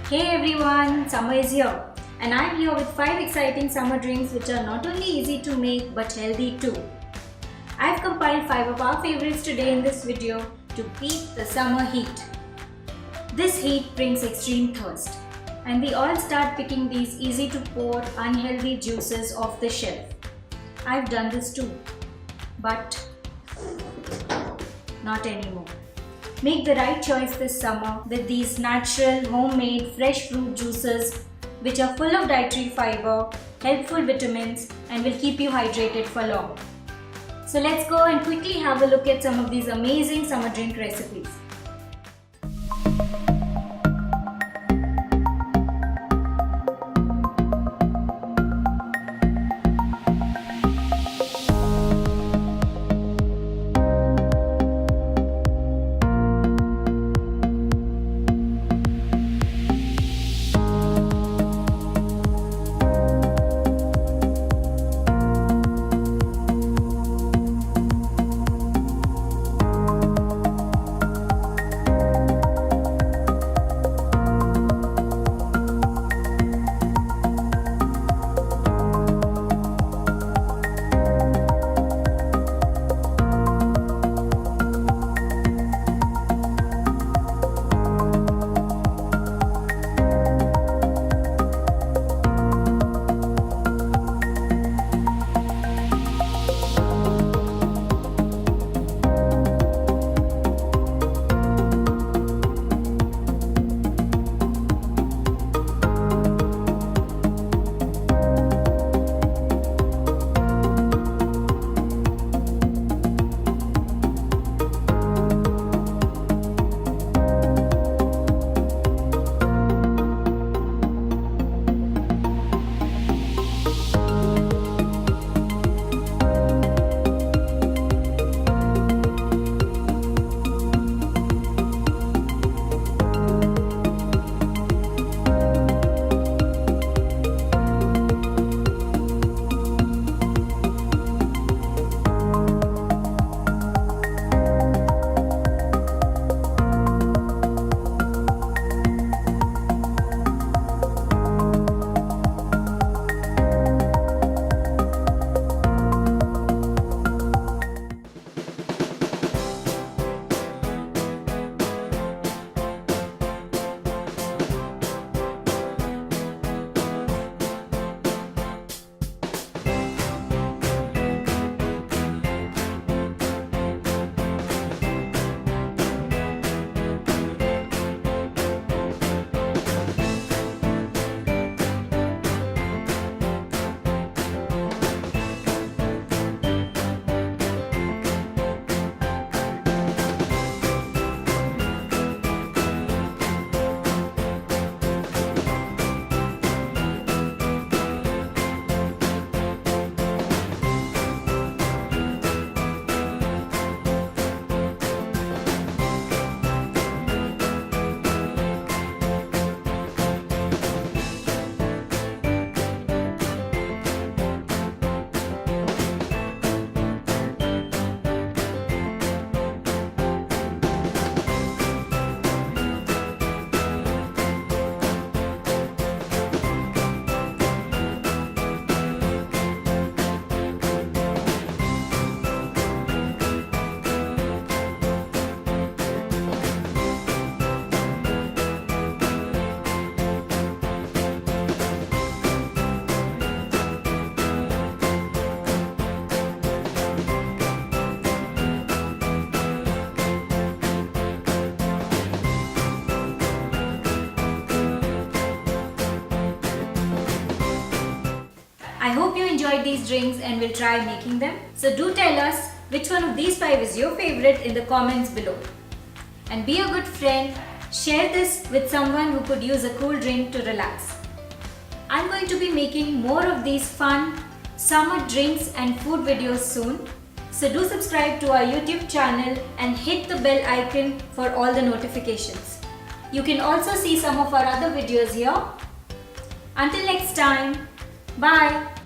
Hey everyone, summer is here and I'm here with 5 exciting summer drinks which are not only easy to make but healthy too. I've compiled 5 of our favorites today in this video to beat the summer heat. This heat brings extreme thirst and we all start picking these easy to pour unhealthy juices off the shelf. I've done this too, but not anymore. Make the right choice this summer with these natural, homemade, fresh fruit juices which are full of dietary fiber, helpful vitamins and will keep you hydrated for long. So let's go and quickly have a look at some of these amazing summer drink recipes. I hope you enjoyed these drinks and will try making them. So do tell us which one of these 5 is your favorite in the comments below. And be a good friend, share this with someone who could use a cool drink to relax. I'm going to be making more of these fun summer drinks and food videos soon. So do subscribe to our YouTube channel and hit the bell icon for all the notifications. You can also see some of our other videos here. Until next time, bye.